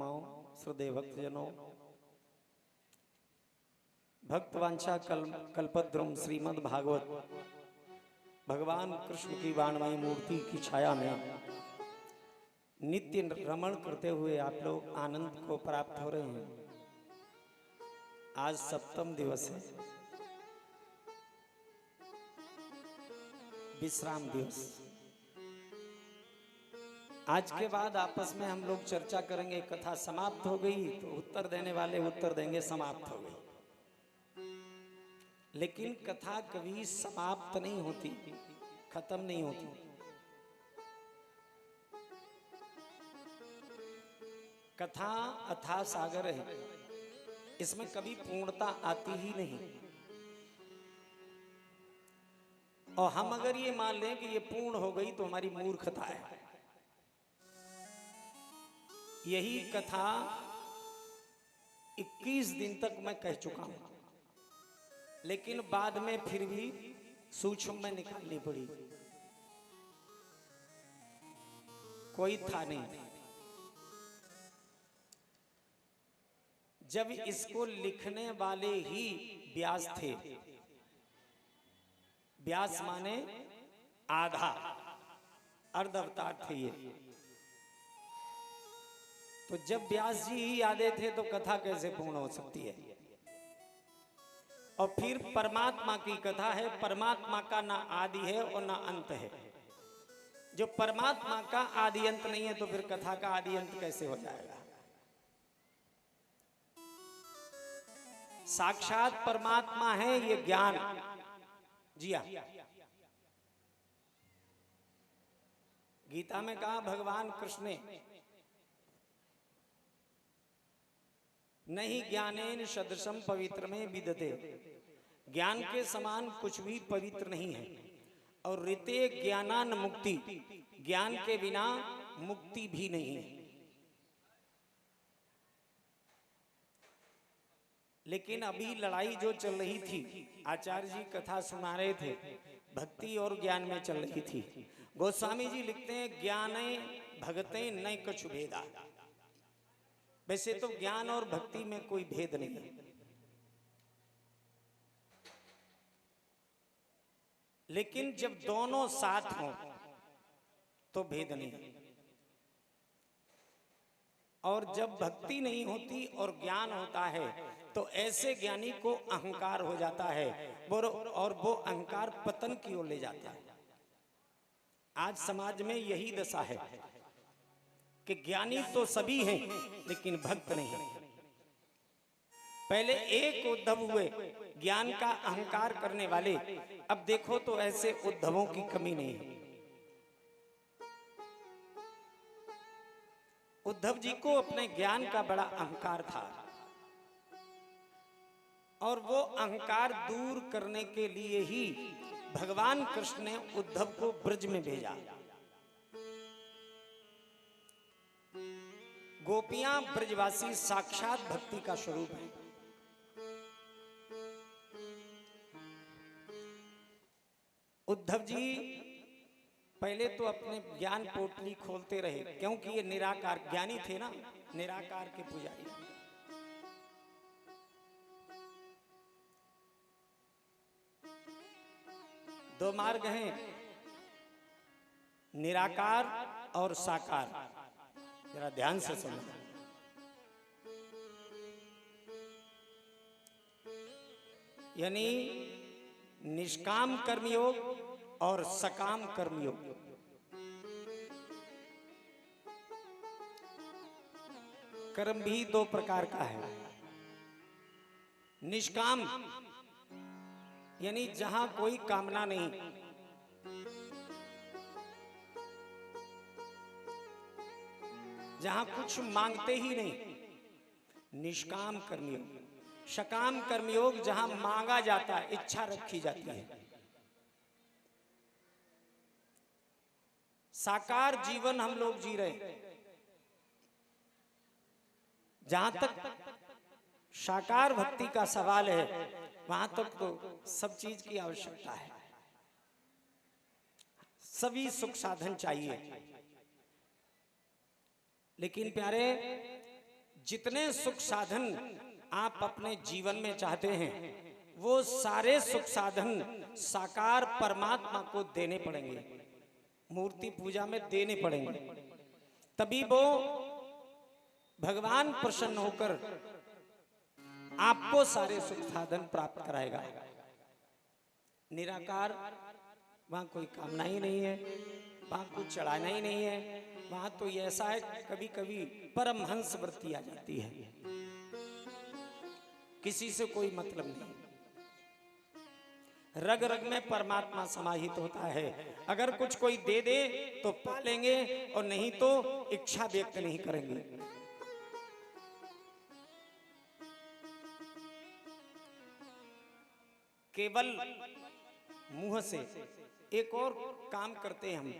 महात्माओं, श्रद्धेय भक्तजनों, भक्तवांछा कल्पद्रुम श्रीमद् भागवत भगवान कृष्ण की वाणमयी मूर्ति की छाया में नित्य रमण करते हुए आप लोग आनंद को प्राप्त हो रहे हैं। आज सप्तम दिवस है, विश्राम दिवस। आज के बाद आपस में हम लोग चर्चा करेंगे। कथा समाप्त हो गई तो उत्तर देने वाले उत्तर देंगे समाप्त हो गई, लेकिन कथा कभी समाप्त नहीं होती, खत्म नहीं होती। कथा अथाह सागर है, इसमें कभी पूर्णता आती ही नहीं। और हम अगर ये मान लें कि ये पूर्ण हो गई तो हमारी मूर्खता है। यही कथा 21 दिन तक मैं कह चुका हूं, लेकिन बाद में फिर भी सूक्ष्म में निकालनी पड़ी। कोई था नहीं। जब इसको लिखने वाले ही व्यास थे, व्यास माने आधा, अर्ध अवतार थे ये। तो जब व्यास जी ही आधे थे तो कथा कैसे पूर्ण हो सकती है? और फिर परमात्मा की कथा है। परमात्मा का ना आदि है और ना अंत है। जो परमात्मा का आदि अंत नहीं है तो फिर कथा का आदि अंत कैसे हो जाएगा? साक्षात परमात्मा है ये ज्ञान। जी हाँ, गीता में कहा भगवान कृष्ण ने, नहीं ज्ञानेन सदृशम पवित्र में विदते। ज्ञान के समान कुछ भी पवित्र नहीं है। और ऋते ज्ञानान मुक्ति, ज्ञान के बिना मुक्ति भी नहीं है। लेकिन अभी लड़ाई जो चल रही थी, आचार्य जी कथा सुना रहे थे, भक्ति और ज्ञान में चल रही थी। गोस्वामी जी लिखते हैं ज्ञाने भगते न कछु भेदा। वैसे तो ज्ञान और भक्ति में कोई भेद नहीं है, लेकिन जब दोनों साथ हों तो भेद नहीं है। और जब भक्ति नहीं होती और ज्ञान होता है तो ऐसे ज्ञानी को अहंकार हो जाता है, और वो अहंकार पतन की ओर ले जाता है। आज समाज में यही दशा है कि ज्ञानी तो सभी हैं लेकिन भक्त नहीं। पहले एक उद्धव हुए ज्ञान का अहंकार करने वाले, अब देखो तो ऐसे उद्धवों की कमी नहीं है। उद्धव जी को अपने ज्ञान का बड़ा अहंकार था, और वो अहंकार दूर करने के लिए ही भगवान कृष्ण ने उद्धव को ब्रज में भेजा। गोपियां ब्रजवासी साक्षात भक्ति का स्वरूप है। उद्धव जी पहले तो अपने ज्ञान पोटली खोलते रहे, क्योंकि ये निराकार ज्ञानी थे ना, निराकार के पुजारी। दो मार्ग हैं, निराकार और साकार। जरा ध्यान से सुनो। यानी निष्काम कर्मयोग और सकाम कर्मयोग। कर्म भी दो प्रकार का है। निष्काम यानी जहां कोई कामना नहीं, जहां कुछ मांगते ही नहीं, निष्काम कर्मयोग। सकाम कर्मयोग जहां मांगा जाता है, इच्छा रखी जाती है। साकार जीवन हम लोग जी रहे। जहां तक साकार भक्ति का सवाल है, वहां तक तो सब चीज की आवश्यकता है। सभी सुख साधन चाहिए, लेकिन प्यारे जितने सुख साधन आप अपने जीवन में चाहते हैं वो सारे सुख साधन साकार परमात्मा को देने पड़ेंगे, मूर्ति पूजा में देने पड़ेंगे, तभी वो भगवान प्रसन्न होकर आपको सारे सुख साधन प्राप्त कराएगा। निराकार वहां कोई कामना ही नहीं है, वहां कुछ चढ़ाना ही नहीं है, वहां तो ये ऐसा है कभी कभी परमहंस वृत्ति आ जाती है, किसी से कोई मतलब नहीं, रग रग में परमात्मा समाहित होता है। अगर कुछ कोई दे दे तो पालेंगे और नहीं तो इच्छा व्यक्त नहीं करेंगे। केवल मुंह से एक और काम करते हैं हम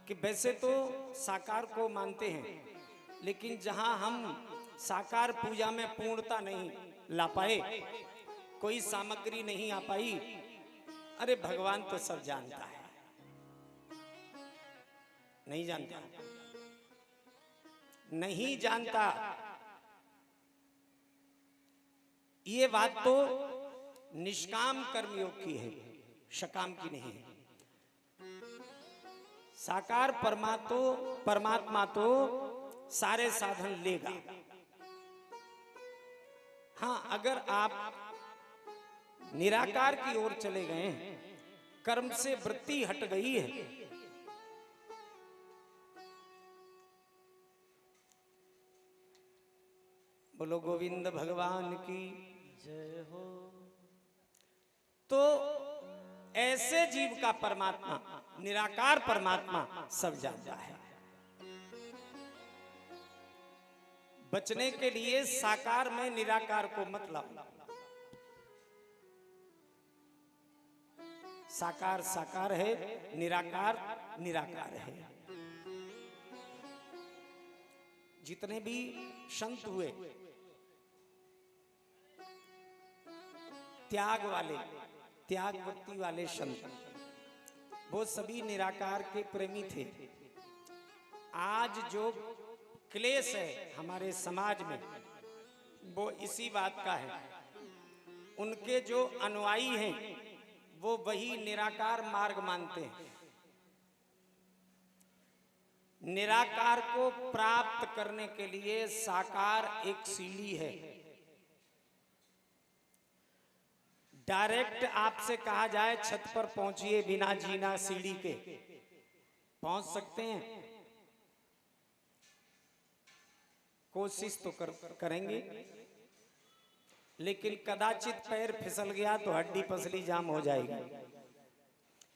कि वैसे तो साकार को मानते हैं, लेकिन जहां हम साकार पूजा में पूर्णता नहीं ला पाए, कोई सामग्री नहीं आ पाई, अरे भगवान तो सब जानता है, नहीं जानता, नहीं जानता, ये बात तो निष्काम कर्मयोग की है, सकाम की नहीं है। साकार परमात्मा तो सारे साधन लेगा। हाँ, अगर आप निराकार की ओर चले गए, कर्म से वृत्ति हट गई है, बोलो गोविंद भगवान की जय हो, तो ऐसे जीव का परमात्मा, निराकार परमात्मा सब जानता है। बचने के लिए साकार में निराकार को मत लाओ। साकार साकार है, निराकार निराकार है। जितने भी संत हुए त्याग वाले, त्याग वृत्ति वाले संत, वो सभी निराकार के प्रेमी थे। आज जो क्लेश है हमारे समाज में वो इसी बात का है। उनके जो अनुयायी हैं वो वही निराकार मार्ग मानते हैं। निराकार को प्राप्त करने के लिए साकार एक सीढ़ी है। डायरेक्ट आपसे कहा जाए छत पर पहुंचिए बिना जीना सीढ़ी के, पहुंच सकते हैं? कोशिश तो करेंगे, लेकिन कदाचित पैर फिसल गया तो हड्डी पसली जाम हो जाएगी।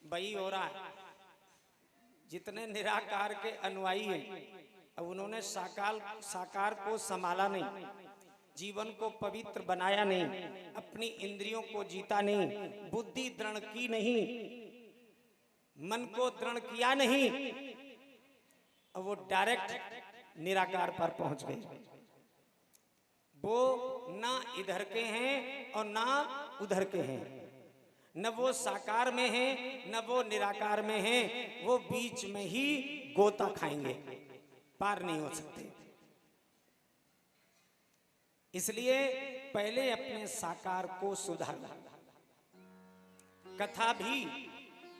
वही हो रहा है। जितने निराकार के अनुयायी हैं, अब उन्होंने साकार को संभाला नहीं, जीवन को पवित्र बनाया नहीं, अपनी इंद्रियों को जीता नहीं, बुद्धि दृढ़ की नहीं, मन को दृढ़ किया नहीं, अब वो डायरेक्ट निराकार पर पहुंच गए। वो ना इधर के हैं और ना उधर के हैं, न वो साकार में हैं न वो निराकार में हैं, वो बीच में ही गोता खाएंगे, पार नहीं हो सकते। इसलिए पहले अपने साकार को सुधारना। कथा भी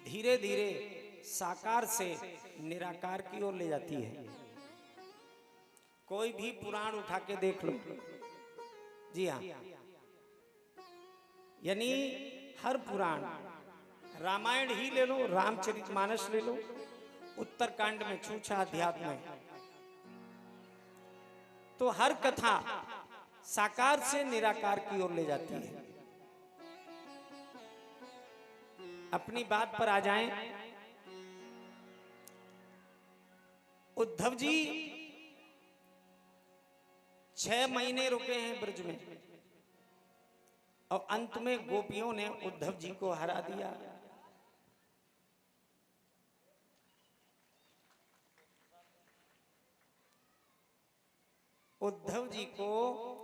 धीरे धीरे साकार से निराकार की ओर ले जाती है। कोई भी पुराण उठा के देख लो, जी हाँ, यानी हर पुराण, रामायण ही ले लो, रामचरितमानस ले लो, उत्तरकांड में छूछा अध्यात्म में, तो हर कथा साकार से निराकार की ओर ले जाती है। अपनी बात पर आ जाएं। उद्धव जी 6 महीने रुके हैं ब्रज में और अंत में गोपियों ने उद्धव जी को हरा दिया। उद्धव जी को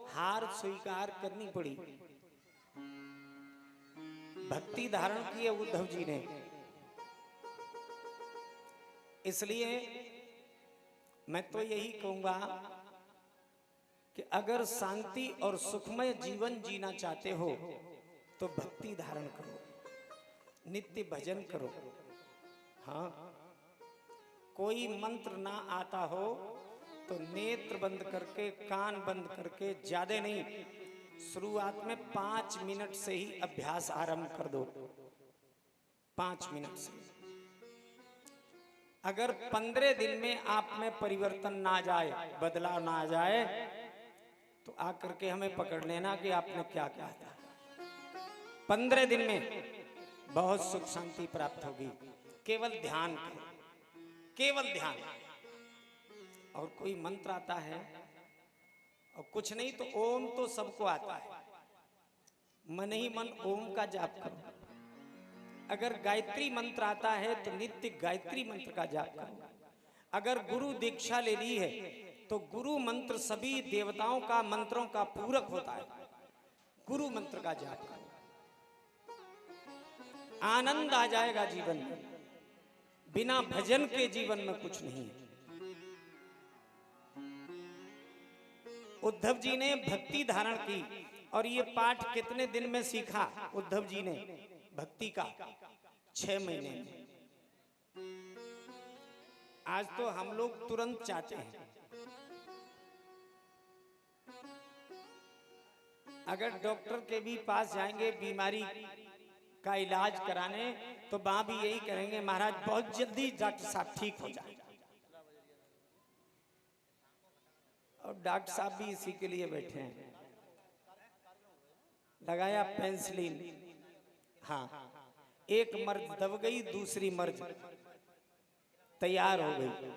हार स्वीकार करनी पड़ी। भक्ति धारण की है उद्धव जी ने, इसलिए मैं तो यही कहूंगा कि अगर शांति और सुखमय जीवन जीना चाहते हो तो भक्ति धारण करो, नित्य भजन करो। हाँ, कोई मंत्र ना आता हो तो नेत्र बंद करके, कान बंद करके, ज्यादा नहीं, शुरुआत में 5 मिनट से ही अभ्यास आरंभ कर दो। 5 मिनट से अगर 15 दिन में आप में परिवर्तन ना जाए, बदलाव ना आ जाए, तो आकर के हमें पकड़ लेना कि आपने क्या कहा था। 15 दिन में बहुत सुख शांति प्राप्त होगी। केवल ध्यान करो, केवल ध्यान। और कोई मंत्र आता है और कुछ नहीं तो ओम तो सबको आता है, मन ही मन ओम का जाप करो। अगर गायत्री मंत्र आता है तो नित्य गायत्री मंत्र का जाप करो। अगर गुरु दीक्षा ले ली है तो गुरु मंत्र सभी देवताओं का मंत्रों का पूरक होता है, गुरु मंत्र का जाप करो। आनंद आ जाएगा जीवन में। बिना भजन के जीवन में कुछ नहीं है। उद्धव जी ने भक्ति धारण की और ये पाठ कितने दिन में सीखा उद्धव जी ने भक्ति का? 6 महीने में। आज तो हम लोग तुरंत चाहते हैं। अगर डॉक्टर के भी पास जाएंगे बीमारी का इलाज कराने तो वहां भी यही करेंगे, महाराज बहुत जल्दी डॉक्टर साहब ठीक हो जाए। और डॉक्टर साहब भी इसी के लिए बैठे हैं। लगाया पेंसिलिन, हाँ, एक मर्ज दब गई, दूसरी मर्ज तैयार हो गई।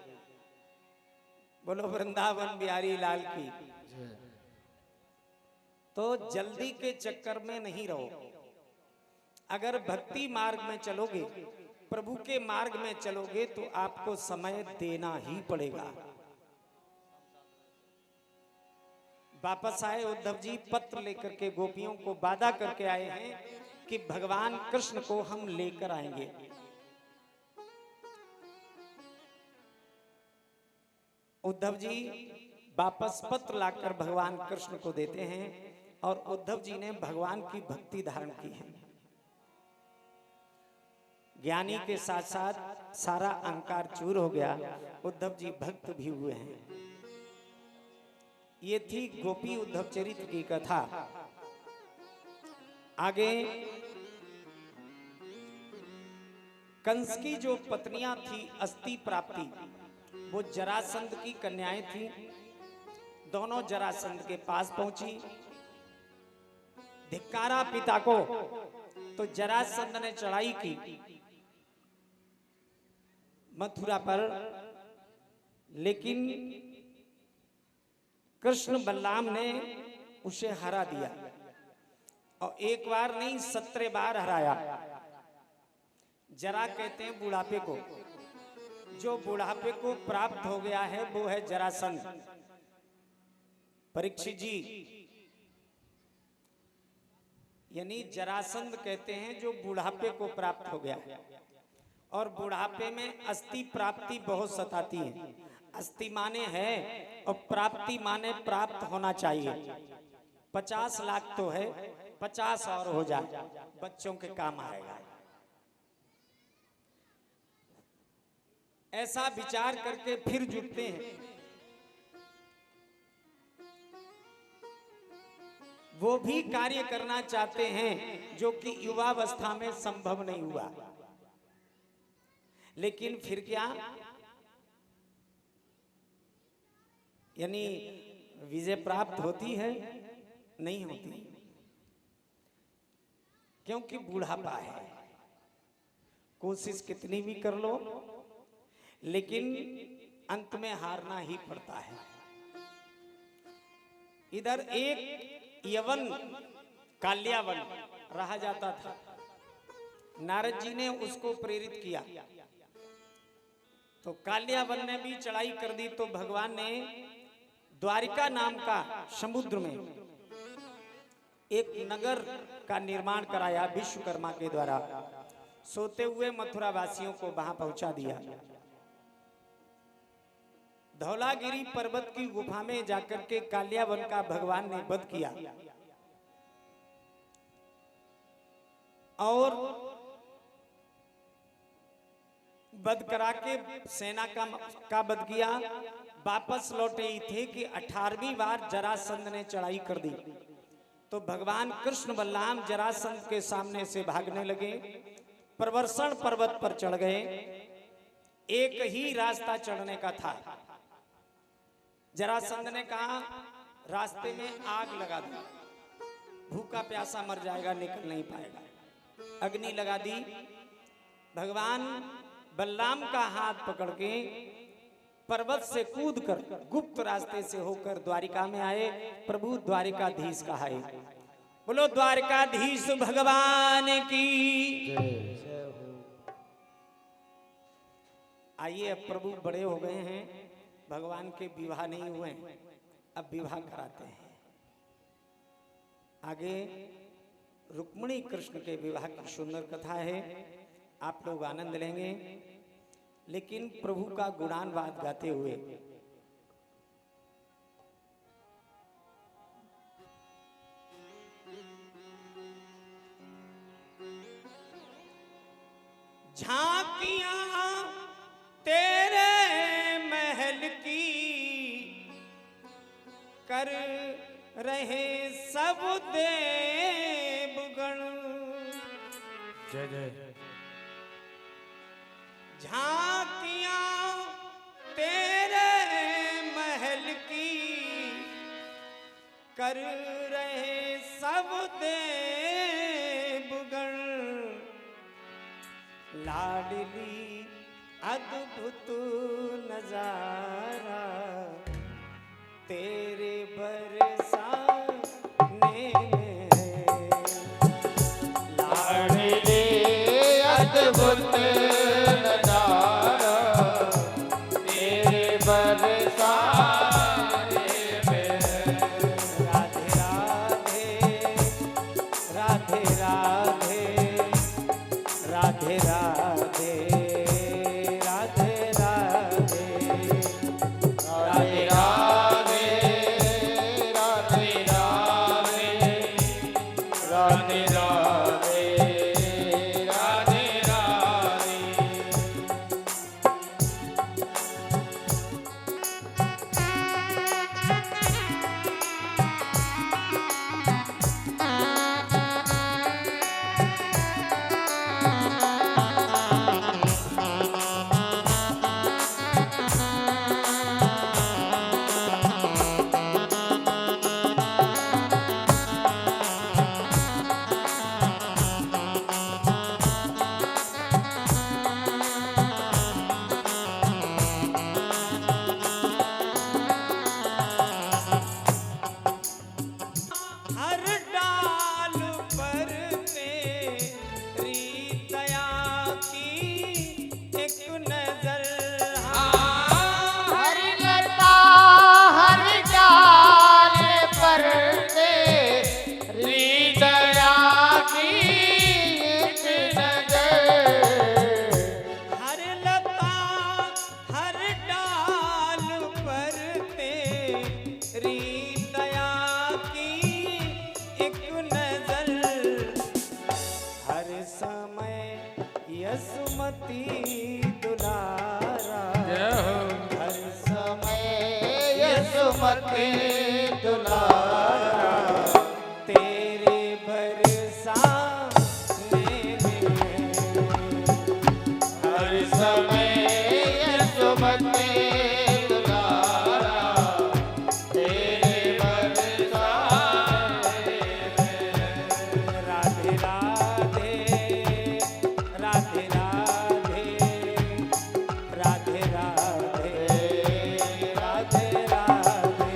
बोलो वृंदावन बिहारी लाल की। तो जल्दी के चक्कर में नहीं रहो। अगर भक्ति मार्ग में चलोगे, प्रभु के मार्ग में चलोगे तो आपको समय देना ही पड़ेगा। वापस आए उद्धव जी, पत्र लेकर के गोपियों को वादा करके आए हैं कि भगवान कृष्ण को हम लेकर आएंगे। उद्धव जी वापस पत्र लाकर भगवान कृष्ण को देते हैं और उद्धव जी ने भगवान की भक्ति धारण की है। ज्ञानी के साथ साथ सारा अहंकार चूर हो गया। उद्धव जी भक्त भी हुए हैं। ये थी गोपी उद्धव चरित्र की कथा। आगे कंस की जो पत्नियां थी अस्ति प्राप्ति, वो जरासंध की कन्याएं थी। दोनों जरासंध के पास पहुंची, धिक्कारा पिता को। तो जरासंध ने चढ़ाई की मथुरा पर, लेकिन कृष्ण बलराम ने उसे हरा दिया। और एक बार नहीं 17 बार हराया। जरा कहते हैं बुढ़ापे को। जो बुढ़ापे को प्राप्त हो गया है वो है जरासंध। परीक्षित जी, यानी जरासंध कहते हैं जो बुढ़ापे को प्राप्त हो गया है। और बुढ़ापे में अस्थि प्राप्ति बहुत सताती है। अस्थि माने है और प्राप्ति माने प्राप्त होना चाहिए। 50 लाख तो है, 50 और हो जाए, बच्चों के काम आएगा। ऐसा विचार करके फिर जुटते हैं। वो भी कार्य करना चाहते हैं जो कि युवावस्था में संभव नहीं हुआ। लेकिन फिर क्या, यानी विजय प्राप्त होती है? नहीं होती, क्योंकि बुढ़ापा है। कोशिश कितनी भी कर लो लेकिन अंत में हारना ही पड़ता है। इधर एक यवन काल्यावन रहा जाता था। नारद जी ने उसको प्रेरित किया तो काल्यावन ने भी चढ़ाई कर दी। तो भगवान ने द्वारिका नाम का समुद्र में एक नगर का निर्माण कराया विश्वकर्मा के द्वारा। सोते हुए मथुरा वासियों को वहां पहुंचा दिया। धौलागिरी पर्वत की गुफा में जाकर के कालियावन का भगवान ने वध किया और वध करा के सेना का वध किया। वापस लौटे ही थे कि 18वीं बार जरासंध ने चढ़ाई कर दी। तो भगवान कृष्ण बलराम जरासंध के सामने से भागने लगे, प्रवर्षण पर्वत पर चढ़ गए। एक ही रास्ता चढ़ने का था। जरासंध ने कहा रास्ते में आग लगा दो, भूखा प्यासा मर जाएगा, निकल नहीं पाएगा। अग्नि लगा दी। भगवान बलराम का हाथ पकड़ के पर्वत से कूद कर गुप्त रास्ते से होकर द्वारिका में आए। प्रभु द्वारिकाधीश कहाए। बोलो द्वारिकाधीश भगवान की। आइए, अब प्रभु बड़े हो गए हैं, भगवान के विवाह नहीं हुए, अब विवाह कराते हैं। आगे रुक्मिणी कृष्ण के विवाह की सुंदर कथा है, आप लोग आनंद लेंगे। लेकिन प्रभु का गुणानुवाद गाते हुए झांकियां तेरे महल की कर रहे सब देवगण। जय जय। झांकियां तेरे महल की कर रहे सब देवगण। लाडली अद्भुत नजारा तेरे बरसाने में। लाडली अद्भुत नजारा तेरे बरसाने में। राधे राधे राधे राधे राधे राधे राधे राधे राधे राधे राधे राधे राधे राधे राधे राधे। हर डाल पर तेरी दया की एक नजर। हर लता हर डाल पर तेरी दया की एक नजर। हर लता हर डाल पर तेरी दया की एक नजर। हर समय यसमती दुलारा। हर समय यसुमती दुलारा तेरे बरसाने में। हर समय यसुमती दुलारा तेरे बरसाने में। राधे राधे राधे राधे राधे राधे राधे राधे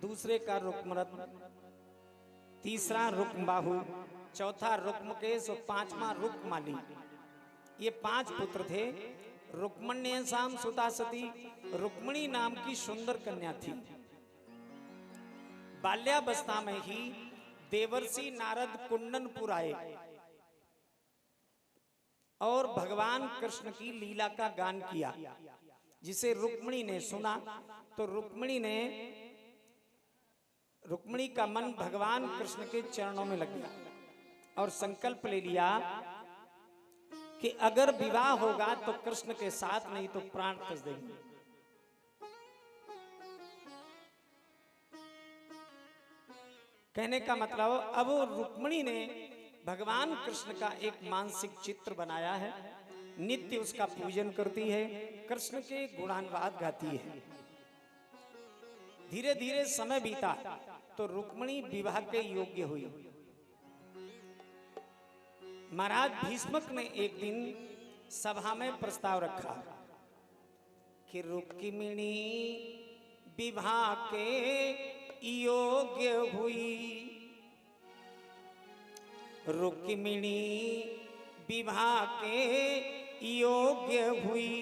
दूसरे का रुक्मरत्न, तीसरा रुक्मबाहु, चौथा रुक्मकेश और पांचवा रुक्माली। ये 5 पुत्र थे। रुक्मण्यसाम सुता सती, रुक्मिणी नाम की सुंदर कन्या थी। बाल्यावस्था में ही देवर्षि नारद कुंडनपुर आए और भगवान कृष्ण की लीला का गान किया, जिसे रुक्मिणी ने सुना। तो रुक्मिणी का मन भगवान कृष्ण के चरणों में लग गया और संकल्प ले लिया कि अगर विवाह होगा तो कृष्ण के साथ, नहीं तो प्राण त्याग देंगे। कहने का मतलब अब रुक्मिणी ने भगवान कृष्ण का एक मानसिक चित्र बनाया है, नित्य उसका पूजन करती है, कृष्ण के गुणानुवाद गाती है। धीरे धीरे समय बीता तो रुक्मिणी विवाह के योग्य हुई। महाराज भीष्मक ने एक दिन सभा में प्रस्ताव रखा कि रुक्मिणी विवाह के योग्य हुई, रुक्मिणी विवाह के योग्य हुई,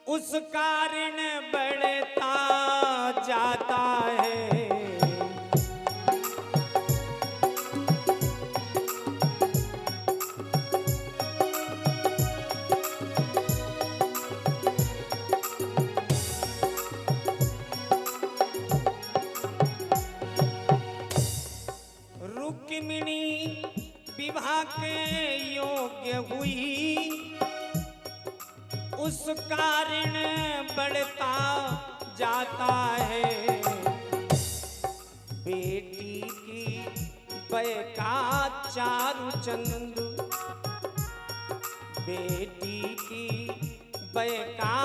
उस कारण बढ़ता जाता है। रुक्मिणी विवाह के योग्य हुई, उस कारण बढ़ता जाता है। बेटी की बयका चारुचंद, बेटी की बयका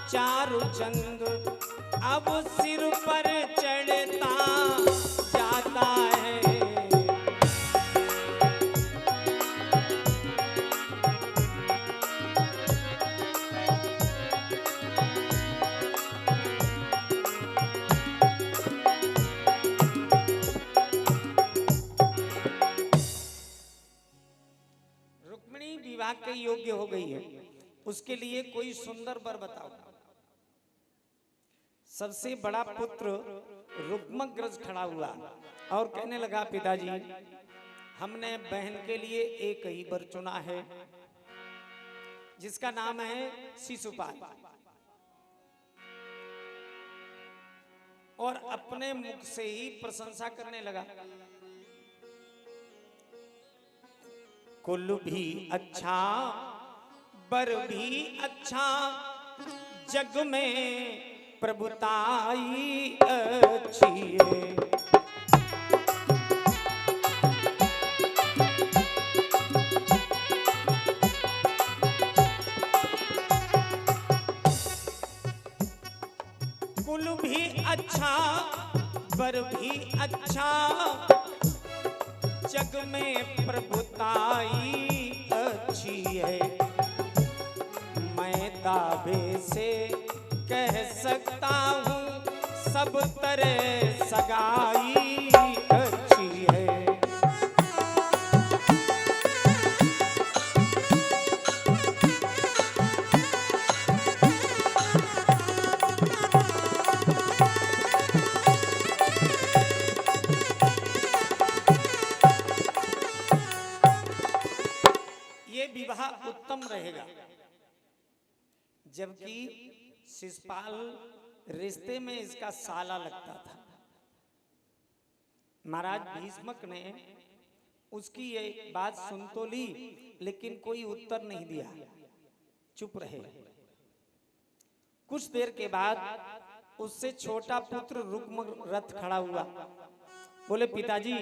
चारुचंद, अब सिर पर चढ़ता जाता है। के योग्य हो गई है, उसके लिए कोई सुंदर वर बताओ। सबसे बड़ा पुत्र रुक्मग्रज खड़ा हुआ और कहने लगा, पिताजी हमने बहन के लिए एक ही वर चुना है, जिसका नाम है शिशुपाल। और अपने मुख से ही प्रशंसा करने लगा। कुल भी अच्छा, बर भी अच्छा, जग में प्रभुताई अच्छी है। कुल भी अच्छा, बर भी अच्छा, जग में प्रभुताई अच्छी है। मैं दावे से कह सकता हूँ, सब तरह सगाई अच्छी है। विवाह उत्तम रहेगा, जबकि शिशुपाल रिश्ते में इसका साला लगता था। महाराज भीष्मक ने उसकी ये बात सुन तो ली, लेकिन कोई उत्तर नहीं दिया, चुप रहे। कुछ देर के बाद उससे छोटा पुत्र रुक्मरथ खड़ा हुआ। बोले, पिताजी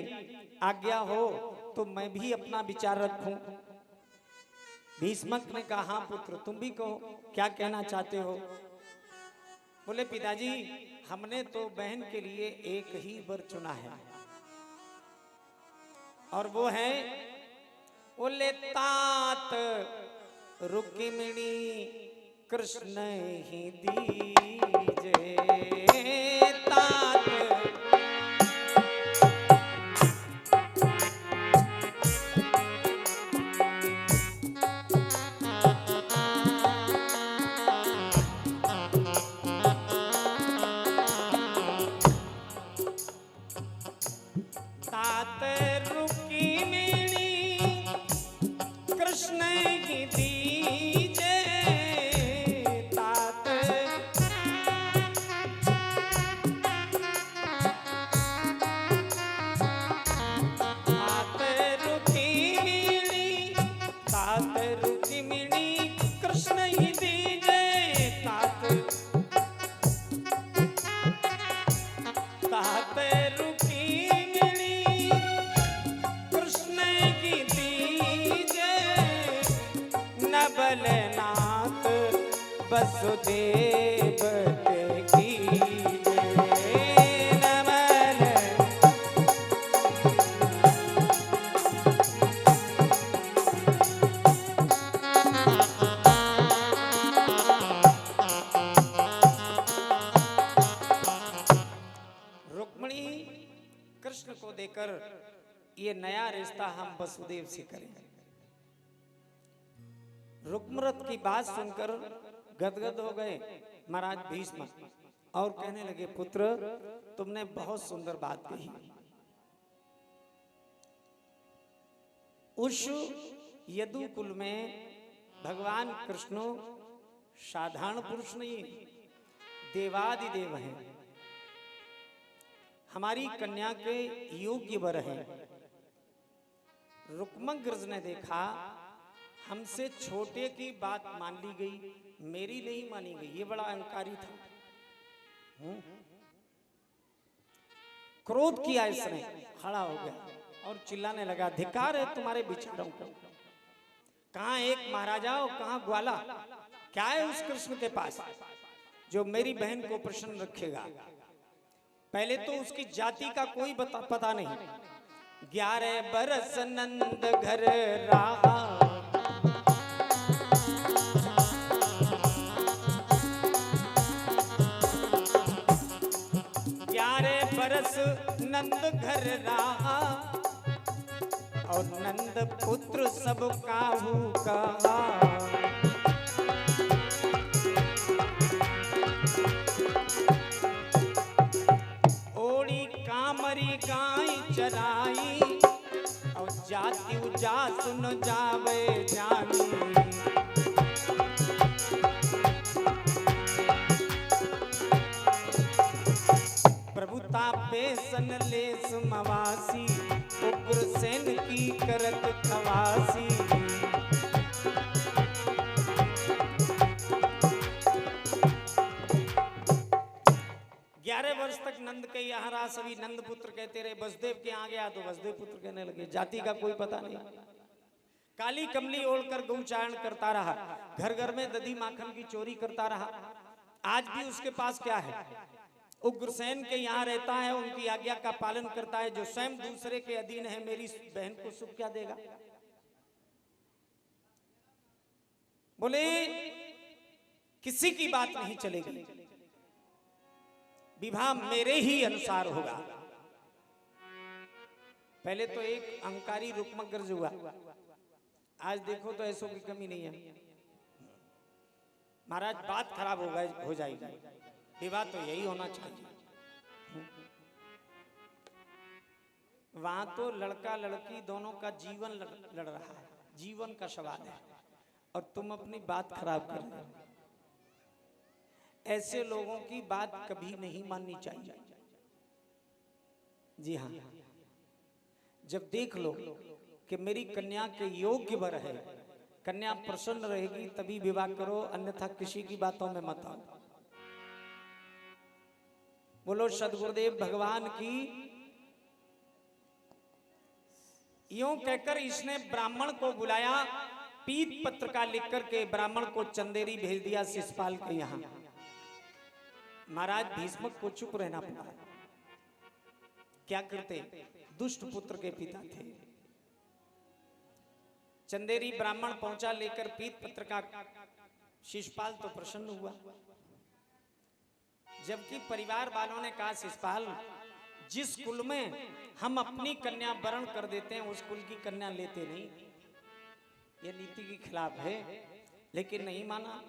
आज्ञा हो तो मैं भी अपना विचार रखूं। भीष्मक ने कहा, हाँ पुत्र तुम भी कहो, क्या कहना चाहते हो। बोले, पिताजी हमने तो बहन के लिए एक ही वर चुना है, और वो है, बोले तात रुक्मिणी कृष्ण ही दीजे, तात तात रुक्मिणी कृष्ण की दीजे तात रुक्मिणी कृष्ण ही दीजे तात रुक्मिणी कृष्ण की दीजे नबलनाथ वसुदेव की नमन रुक्मिणी कृष्ण को देकर ये नया रिश्ता हम वसुदेव से करेंगे। रुक्मरथ की बात सुनकर गदगद हो गए महाराज भीष्म और कहने लगे पुत्र तुमने बहुत सुंदर बात कही। उस यदुकुल में भगवान कृष्ण साधारण पुरुष नहीं देवादिदेव हैं, हमारी कन्या के योग्य वर हैं। रुक्मग्रज ने देखा हमसे छोटे की बात मान ली गई, मेरी नहीं मानी गई, ये बड़ा अहंकारी था। क्रोध किया इसने, खड़ा हो गया और चिल्लाने लगा धिक्कार है तुम्हारे विचारों को। कहां एक महाराजा और कहां ग्वाला, क्या है उस कृष्ण के पास जो मेरी बहन को प्रसन्न रखेगा। पहले तो उसकी जाति का कोई पता नहीं। 11 बरस नंद घर रहा, 11 बरस नंद घर रहा और नंद पुत्र सब काहू कहा। कामरी गाय चराई और जाति उजा सुन जावे जानी। प्रभुता पे सन ले सुमवासी, उग्रसेन की करत खवासी। 11 वर्ष तक नंद के यहाँ रहा, सभी नंद पुत्र कहते रहे। वसुदेव के यहाँ गया तो वसुदेव पुत्र कहने लगे, जाति का कोई पता नहीं। काली कमली ओढ़कर गौचारण करता रहा, घर घर में दधी माखन की चोरी करता रहा। आज भी उसके पास क्या है, उग्रसेन के यहाँ रहता है, उनकी आज्ञा का पालन करता है। जो स्वयं दूसरे के अधीन है, मेरी बहन को सुख क्या देगा। बोले किसी की बात नहीं चलेगी, विवाह मेरे ही अनुसार होगा। पहले तो एक अहंकारी रुक्मग्रज हुआ, आज देखो तो ऐसों की कमी नहीं है। महाराज बात खराब हो जाएगी, विवाह तो यही होना चाहिए। वहां तो लड़का लड़की दोनों का जीवन लड़ रहा है, जीवन का सवाल है, और तुम अपनी बात खराब कर रहे हो। ऐसे लोगों की बात कभी नहीं माननी चाहिए। जी हाँ, जब देख लो कि मेरी कन्या के योग्य वर है, कन्या प्रसन्न रहेगी तभी विवाह करो, अन्यथा किसी की बातों में मत आओ। बोलो सदगुरुदेव भगवान की। यूं कहकर इसने ब्राह्मण को बुलाया, पीत पत्र का लिख करके ब्राह्मण को चंदेरी भेज दिया शिषपाल के यहाँ। महाराज भीष्म को चुप रहना पड़ा। क्या करते, दुष्ट पुत्र के पिता थे। चंदेरी ब्राह्मण पहुंचा लेकर पीत पत्र का, शिषपाल तो प्रसन्न हुआ। जबकि परिवार वालों ने कहा शिषपाल, जिस कुल में हम अपनी कन्या वरण कर देते हैं उस कुल की कन्या लेते नहीं, ये नीति के खिलाफ है। लेकिन नहीं माना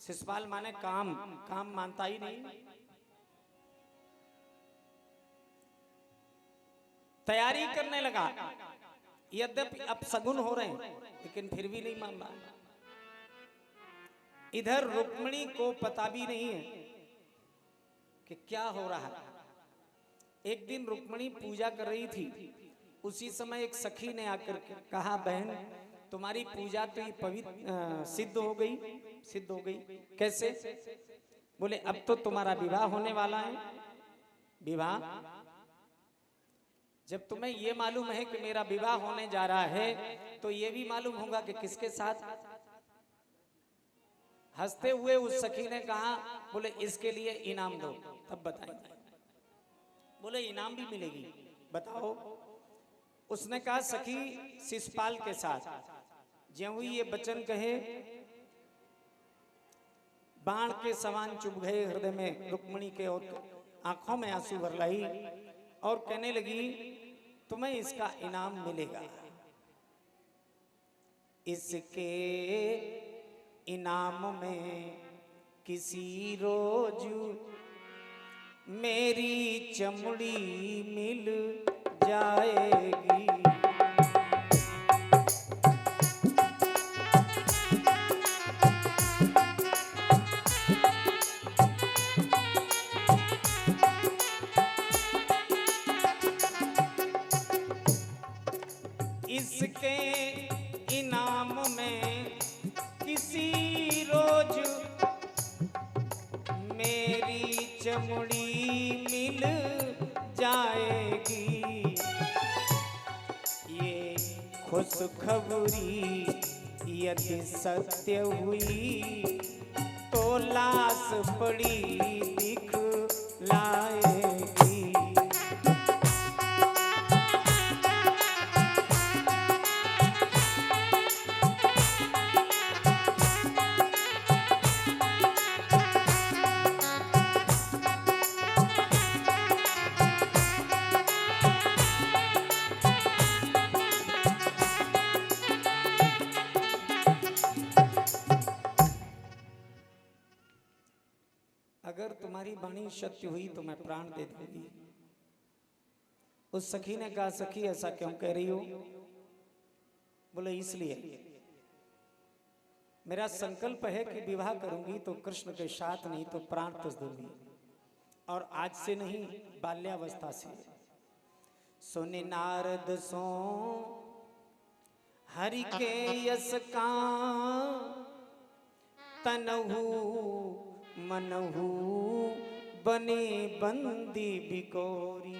शिषपाल, माने काम, काम मानता ही नहीं। तैयारी करने लगा। यद्यपि अब सगुन हो रहे हैं लेकिन फिर भी नहीं मान रहा। इधर रुक्मिणी को पता भी नहीं है कि क्या हो रहा है। एक दिन रुक्मिणी पूजा कर रही थी, उसी समय एक सखी ने आकर कहा, बहन तुम्हारी पूजा तो ये पवित्र सिद्ध हो गई। कैसे? बोले अब तो तुम्हारा विवाह होने वाला है। विवाह? जब तुम्हें ये मालूम है कि मेरा विवाह होने जा रहा है तो ये भी मालूम होगा कि किसके साथ। हंसते हुए उस सखी ने कहा, बोले इसके लिए इनाम दो तब बताएंगे। बोले इनाम भी मिलेगी, बताओ। उसने कहा सखी शिषपाल के साथ। ज्यों ही ये वचन कहे बाण के समान चुभ गए हृदय में रुक्मिणी के और आंखों में आंसू भर लाई और कहने लगी तुम्हें इसका इनाम मिलेगा। इसके इनाम में किसी रोज मेरी चमड़ी मिल जाएगी। इसके इनाम में किसी रोज मेरी चमड़ी मिल जाएगी। ये खुशखबरी यदि सत्य हुई तो लाश पड़ी दिखलाएगी। अगर तुम्हारी वाणी सत्य हुई तो मैं प्राण दे दूंगी। उस सखी ने कहा, सखी ऐसा क्यों कह रही हो? बोले इसलिए मेरा संकल्प है कि विवाह करूंगी तो कृष्ण के साथ, नहीं तो प्राण त्याग दूंगी। और आज से नहीं, बाल्यावस्था से। सुने नारद सो हरि के यस का तनहु मनहु बने बंदी बिकोरी।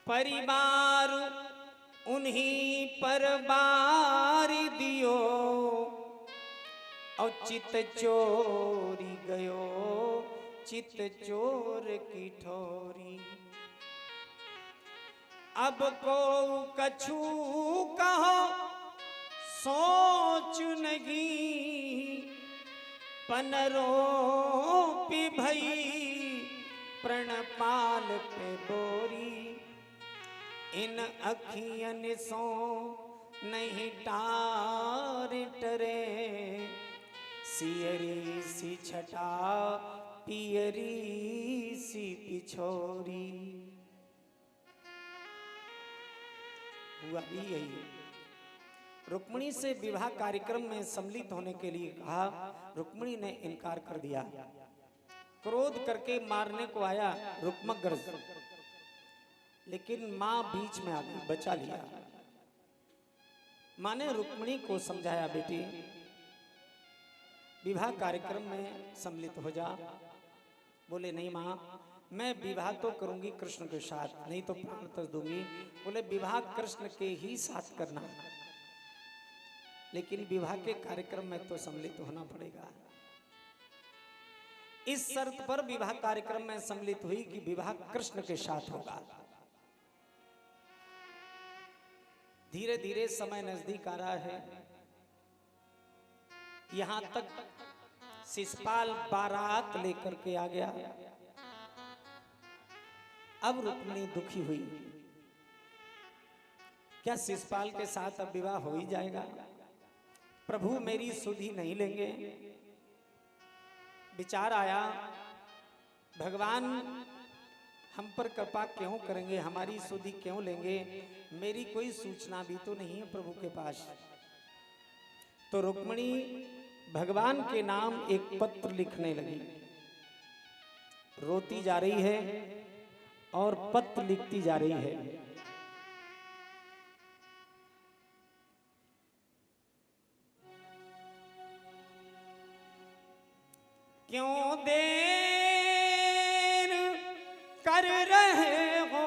परिवार उन्हीं पर बार दियो और चित चोरी गयो चित चोर की ठोरी। अब को कछु कहो सोच नहीं पनरो पी भई प्रणपाल पे बोरी। इन अखियन सो नहीं टार टरे सियरी सी छटा पियरी सी पिछोरी। हुआ भी यही। रुक्मिणी से विवाह कार्यक्रम में सम्मिलित होने के लिए कहा, रुक्मिणी ने इनकार कर दिया। क्रोध करके मारने को आया रुक्मग्रज, लेकिन मां बीच में आ गई, बचा लिया। मां ने रुक्मिणी को समझाया, बेटी विवाह कार्यक्रम में सम्मिलित हो जा। बोले नहीं मां, मैं विवाह तो करूंगी कृष्ण के साथ, नहीं तो प्राण त्याग दूंगी। बोले विवाह कृष्ण के ही साथ करना, लेकिन विवाह के कार्यक्रम में तो सम्मिलित होना पड़ेगा। इस शर्त पर विवाह कार्यक्रम में सम्मिलित हुई कि विवाह कृष्ण के साथ होगा। धीरे धीरे समय नजदीक आ रहा है। यहां तक शिषपाल बारात लेकर के आ गया। अब रुक्मिणी दुखी हुई, क्या शिषपाल के साथ अब विवाह हो ही जाएगा? प्रभु मेरी सुधि नहीं लेंगे? विचार आया, भगवान हम पर कृपा क्यों करेंगे, हमारी सुधि क्यों लेंगे, मेरी कोई सूचना भी तो नहीं है प्रभु के पास। तो रुक्मिणी भगवान के नाम एक पत्र लिखने लगी, रोती जा रही है और पत्र लिखती जा रही है। क्यों देर कर रहे हो,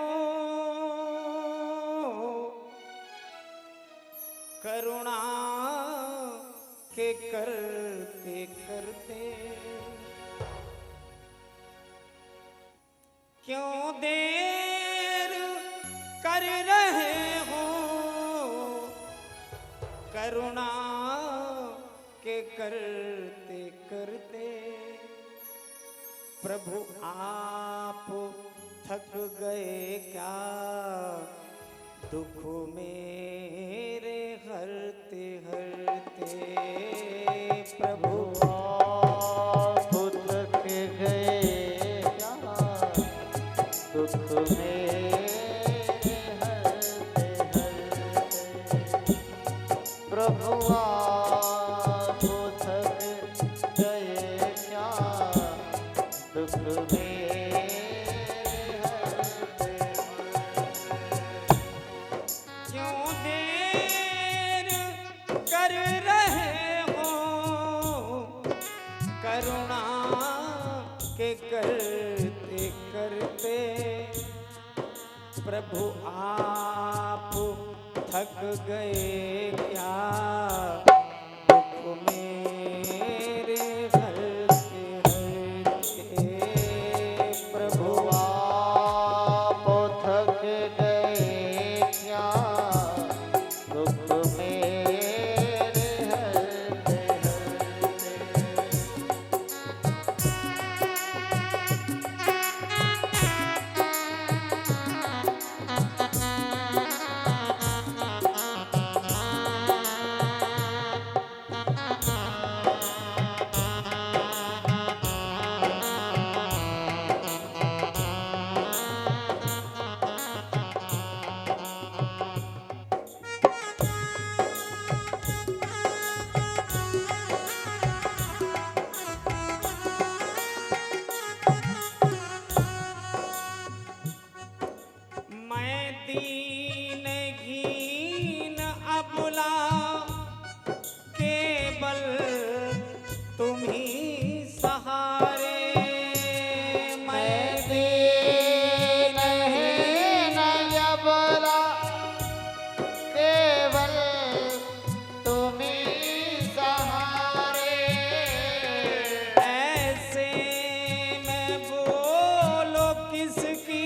करुणा के करते करते, क्यों देर कर रहे हो, करुणा के करते करते, प्रभु आप थक गए क्या, दुख मेरे हरते हरते, प्रभु आप थक गए क्या, दुख मेरे हरते हरते, प्रभु आप थक गए क्या, दुख मेरे हरते हरते। क्यों देर कर रहे हो, करुणा के करते करते, प्रभु आप थक गए क्या, दुख मेरे हरते हरते, प्रभु आप थक गए क्या, दुख मेरे हरते हरते। मैं दीनहीन अबला, केवल तुम ही सहारे, मैं दीनहीन अबला, केवल तुम ही सहारे, ऐसे में बोलो किसकी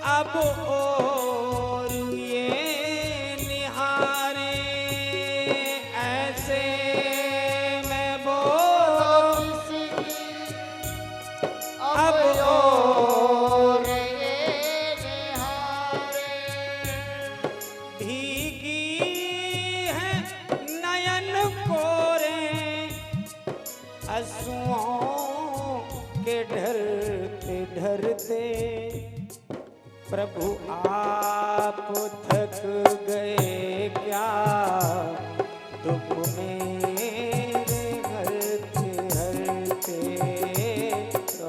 अब और ये निहारे, ऐसे में बोलो अब और ये निहारे, भीगी है नयन कोरे, आंसुओं के ढरते ढरते, प्रभु आप थक गए क्या, दुख मेरे हरते हरते,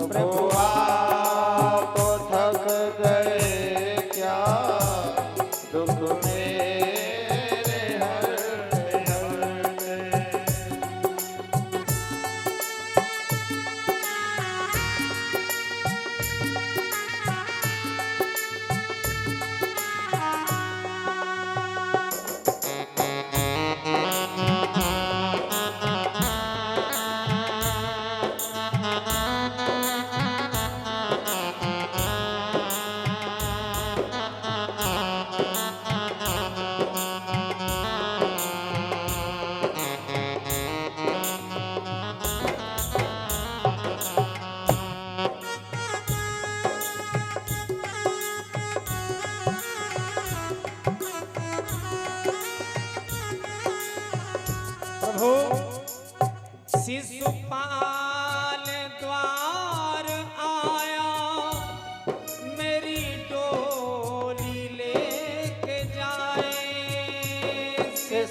प्रभु आप थक गए क्या, दुख मेरे हरते हरते।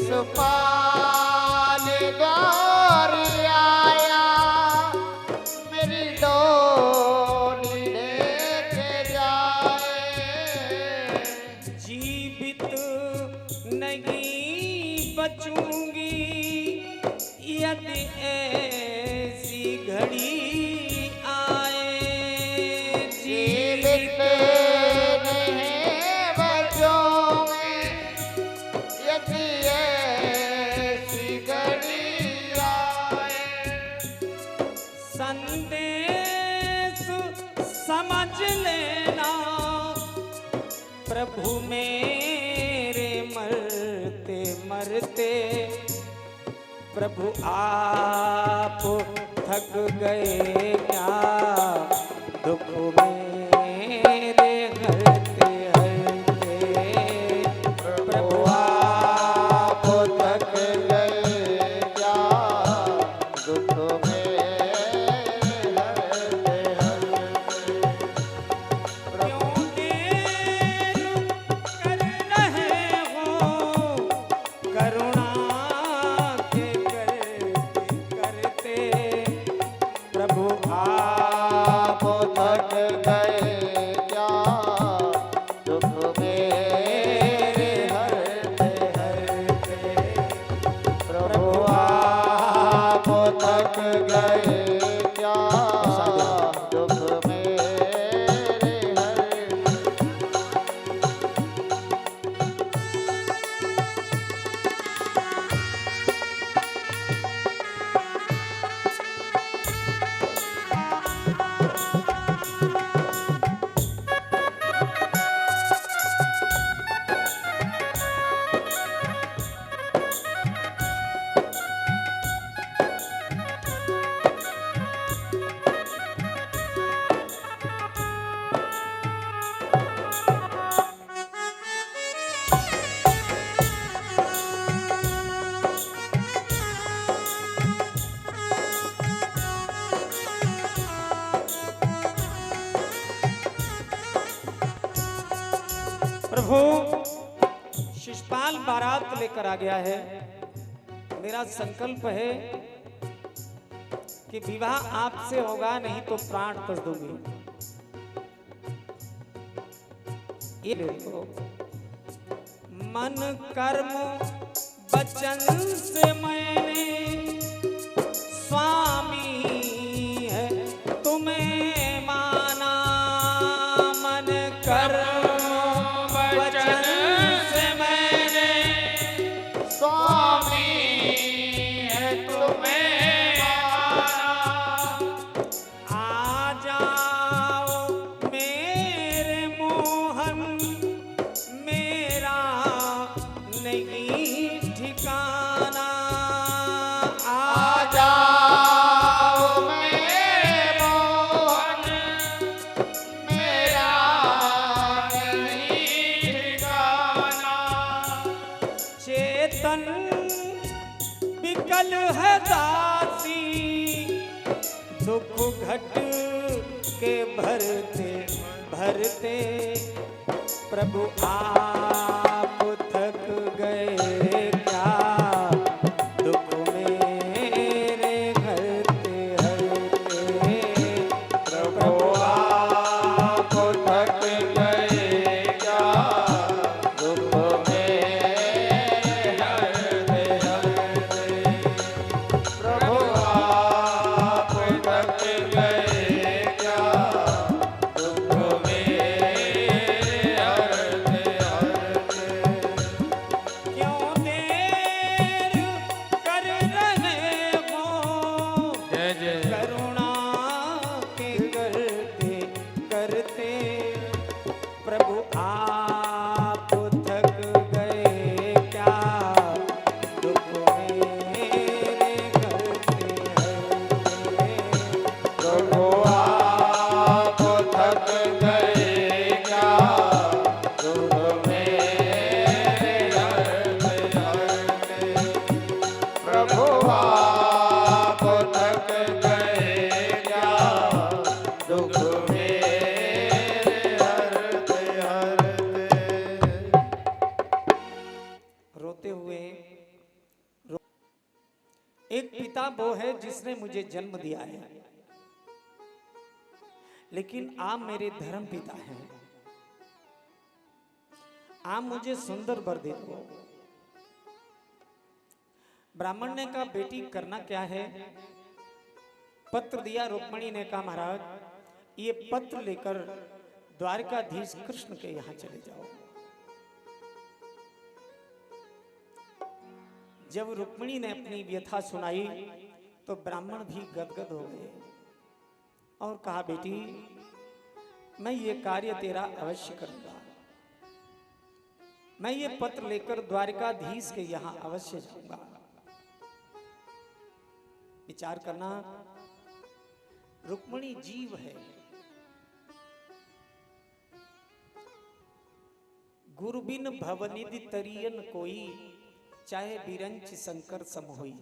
शिषपाल द्वार आया, मेरी डोली लेके जाए। जीवित नहीं बचूंगी यदि ऐसी घड़ी आए। जीवित नहीं बचूंगी यदि ऐसी घड़ी आए। संदेश समझ लेना प्रभु मेरे मरते मरते, प्रभु आप थक गए क्या दुख मेरे हरते हरते। प्रभु आप थक गए क्या दुख में हरते हरते। क्यों देर कर रहे हो करुणा के करते करते। प्रभु आप थक गए क्या दुख मेरे हरते हरते। प्रभु आप थक गए क्या दुख मेरे हरते। प्रभु शिषपाल बारात लेकर आ गया है। मेरा संकल्प है कि विवाह आपसे होगा, नहीं तो प्राण तज दूंगी। ये देखो मन कर्म वचन से मैंने स्वामी है तुम्हें माना। मन कर्म वचन से मैंने स्वामी है तुम्हें माना। आ जाओ मेरे मोहन, मेरा नहीं ठिकाना। आ जाओ मेरे मोहन, मेरा नहीं ठिकाना। चेतन विकल है दासी, दुख घट के भरते भरते। प्रभु आप थक गए क्या दुख मेरे हरते हरते। प्रभु आप थक गए क्या दुख मेरे हरते हरते। प्रभु आप थक गए क्या दुख मेरे हरते हरते। क्यों देर कर रहे हो जय जय करुणा के करते करते। प्रभु आप थक गए क्या दुख मेरे करते हरते। प्रभु आप थक गए क्या दुख मेरे हरते हरते। प्रभु आप थक गए क्या दुख मेरे हरते हरते। वो है जिसने मुझे जन्म दिया है, लेकिन आप मेरे धर्म पिता हैं। आप मुझे सुंदर वर दे दो। ब्राह्मण ने कहा बेटी करना क्या है? पत्र दिया। रुक्मणी ने कहा महाराज ये पत्र लेकर द्वारकाधीश कृष्ण के यहां चले जाओ। जब रुक्मणी ने अपनी व्यथा सुनाई तो ब्राह्मण भी गदगद हो गए और कहा बेटी मैं ये कार्य तेरा अवश्य करूंगा। मैं ये पत्र लेकर द्वारकाधीश के यहां अवश्य जाऊंगा। विचार करना, रुक्मणी जीव है, गुरु बिन भवनिधि तरियन कोई, चाहे बिरंच शंकर सम होई।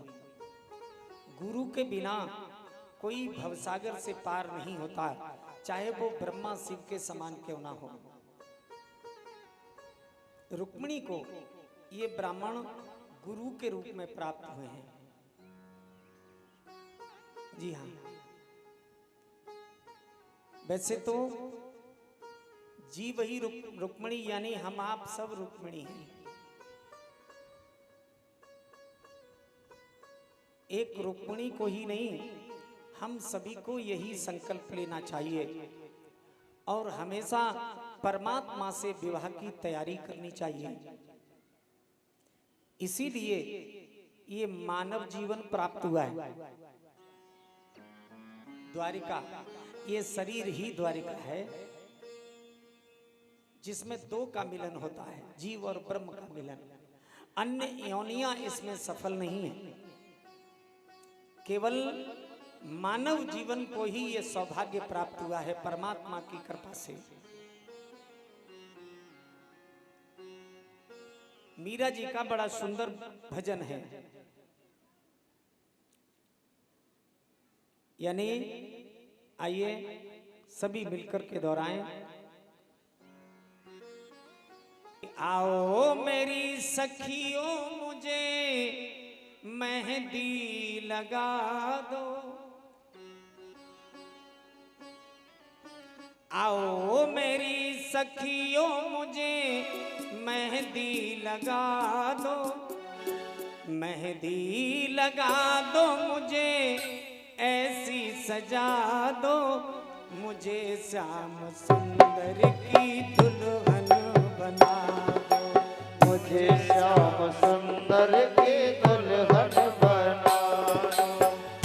गुरु के बिना कोई भवसागर से पार नहीं होता, चाहे वो ब्रह्मा शिव के समान क्यों ना हो। रुक्मिणी को ये ब्राह्मण गुरु के रूप में प्राप्त हुए हैं। जी हाँ, वैसे तो जीव ही रुक्मिणी यानी हम आप सब रुक्मिणी हैं। एक रुक्मिणी को ही नहीं, हम सभी को यही संकल्प लेना चाहिए और हमेशा परमात्मा से विवाह की तैयारी करनी चाहिए। इसीलिए ये मानव जीवन प्राप्त हुआ है। द्वारिका, ये शरीर ही द्वारिका है जिसमें दो का मिलन होता है, जीव और ब्रह्म का मिलन। अन्य योनियां इसमें सफल नहीं है। केवल मानव जीवन को ही यह सौभाग्य प्राप्त हुआ है परमात्मा की कृपा से। मीरा जी का बड़ा सुंदर भजन है, यानी आइए सभी मिलकर के दोहराएं। आओ मेरी सखियों मुझे मेहंदी लगा दो, आओ मेरी सखियों मुझे मेहंदी लगा दो, मेहंदी लगा दो मुझे ऐसी सजा दो, मुझे श्याम सुंदर की दुल्हन बना दो, मुझे श्याम सुंदर की दुल्हन बना दो,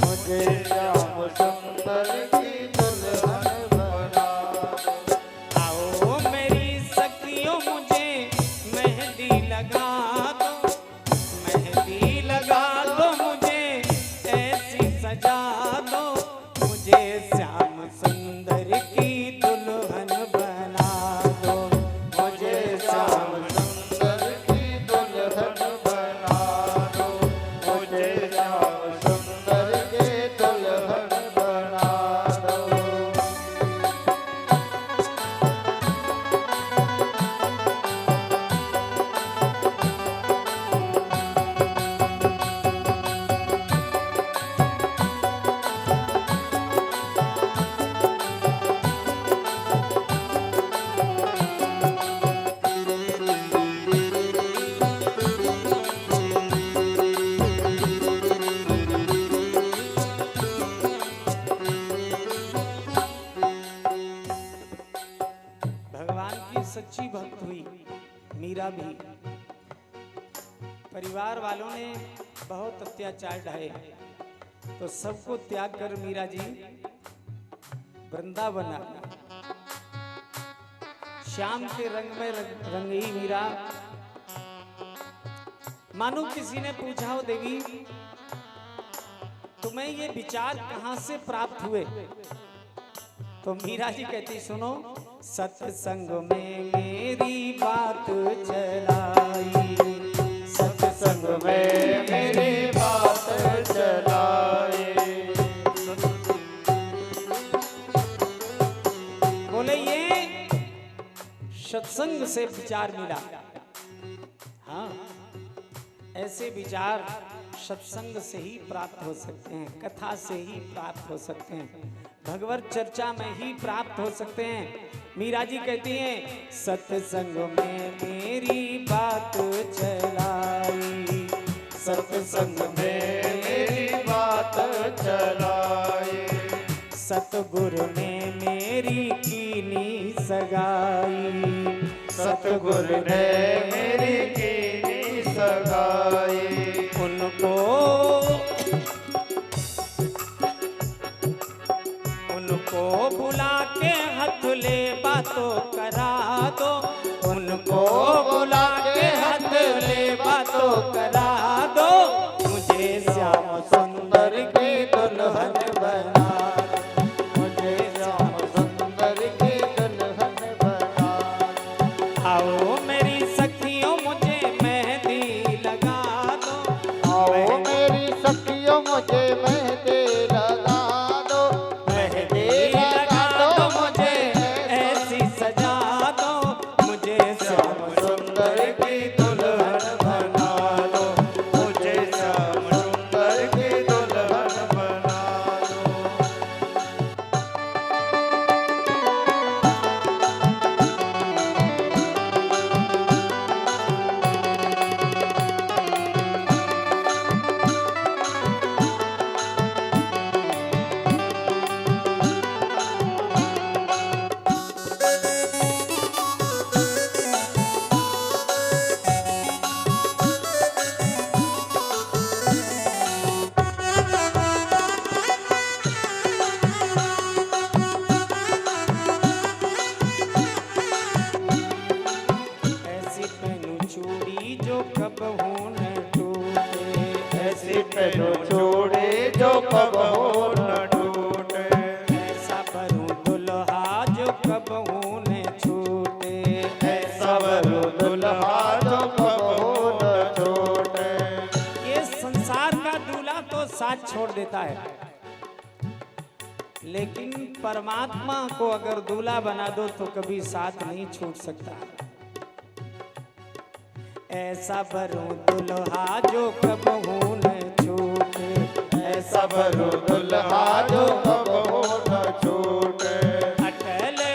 मुझे श्याम सुंदर की दुल्हन बना दो। आओ मेरी सखियों मुझे मेहंदी लगा दो, मेहंदी लगा दो मुझे ऐसी सजा दो, मुझे श्याम सुंदर की दुल्हन बना दो, मुझे श्याम सुंदर की दुल्हन बना दो, मुझे श्याम सुंदर की दुल्हन बना दो। भगवान की सच्ची भक्त हुई मीरा भी। परिवार वालों ने बहुत अत्याचार ढाए तो सबको त्याग कर मीरा जी वृंदावन आ गई। श्याम के रंग में रंगी मीरा। मानो किसी ने पूछा हो देवी तुम्हें ये विचार कहां से प्राप्त हुए? तो मीरा जी कहती सुनो, सत्संग में मेरी बात चलाई, सत्संग में मेरी बात चलाई, बोले ये सत्संग से विचार मिला। हाँ, ऐसे विचार सत्संग से ही प्राप्त हो सकते हैं, कथा से ही प्राप्त हो सकते हैं, भगवत चर्चा में ही प्राप्त हो सकते हैं। मीरा जी कहती हैं सत्संग में मेरी बात चलाई, सत्संग में मेरी बात चलाई, सतगुरु ने मेरी कीनी सगाई, सतगुरु ने मेरी कीनी सगाई, उनको बुला के हथले बातों करा दो, उनको बुला के हथले बातों करा दो, मुझे श्याम सुंदर की दुल्हन बना, मुझे श्याम सुंदर की दुल्हन बना, आओ मेरी सखियों मुझे मेहंदी लगा दो, आओ मेरी सखियों मुझे मेहंदी लगा दो, मेहंदी लगा दो मुझे ऐसी सजा दो, मुझे श्याम सुंदर की दुल्हन बना दो, मुझे श्याम सुंदर की दुल्हन बना दो। ऐसी पहनू चूड़ी जो कब हो न टूटे, ऐसी पहनो चूड़ी जो कब हो न टूटे, ऐसा भरूं दुल्हा जो कब हो न छूटे, ऐसा भरो दुल्हा जो कब हो न छूटे। ये संसार का दूल्हा तो साथ छोड़ देता है, लेकिन परमात्मा को अगर दूल्हा बना दो तो कभी साथ नहीं छूट सकता। ऐसा भरूं दुल्हा जो कब हो न छूटे, ऐसा भरो दुल्हा जो कब हो न छूटे, अटले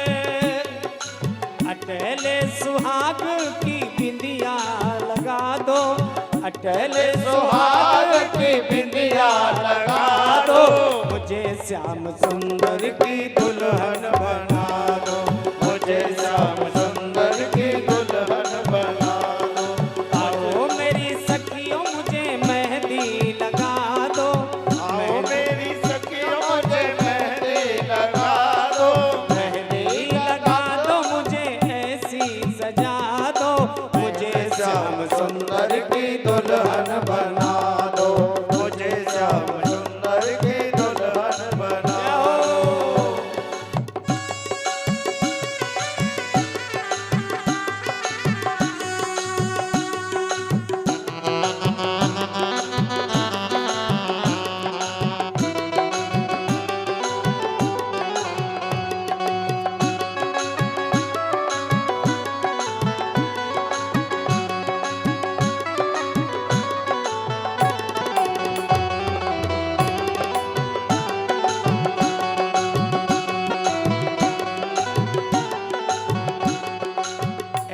अटले सुहाग की बिंदिया लगा दो, अटले सुहाग की बिंदिया लगा दो, मुझे श्याम सुंदर की दुल्हन बना दो, मुझे श्याम सुंदर की दुल्हन बना दो, आओ मेरी सखियों मुझे मेहंदी लगा दो, आओ मेरी सखियों मुझे मेहंदी लगा दो, मेहंदी लगा दो मुझे ऐसी सजा दो, मुझे श्याम सुंदर की दुल्हन बना दो, मुझे श्याम सुंदर की दुल्हन बना दो।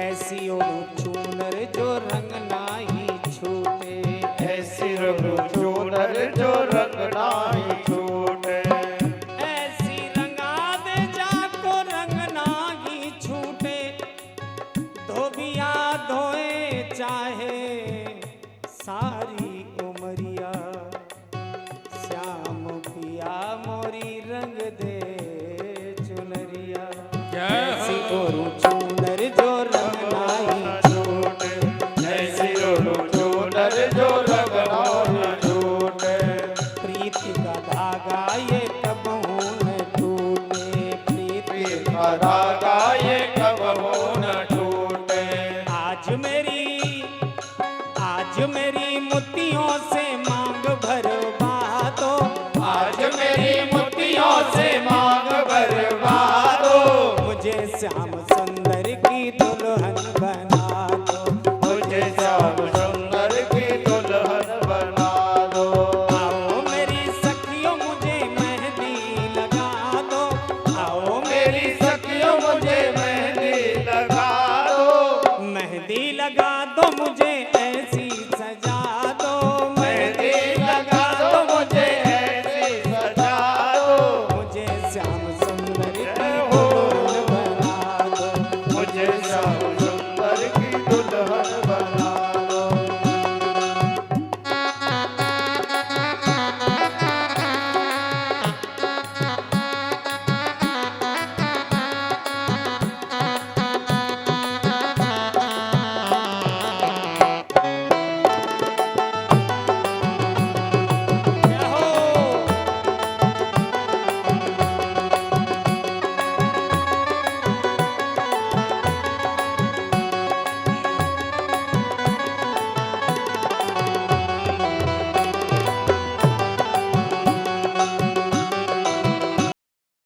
ऐसी ओढ़ू चूनर जो रंग नाही छूटे, ऐसी रंग चूनर जो रंग नाई छूटे, ऐसी रंगा दे जाको रंग नाही छूटे, धोबिया धोए चाहे सारी उमरिया, श्याम पिया मोरी रंग दे चुनरिया, ऐसी ओढ़ू चूनर जो रंग नाही छूटे, ऐसी रंग चूनर जो रंग नाई छूटे, प्रीति का धागा ये कब न टूटे, प्रीति का धागा ये कब हो न टूटे, आज मेरी मोतियों से मांग भरवा दो, आज मेरी मोतियों से मांग भरवा दो, मुझे श्याम सुंदर की दुल्हन बना दो, मुझे श्याम सुंदर की दुल्हन बना दो मुझे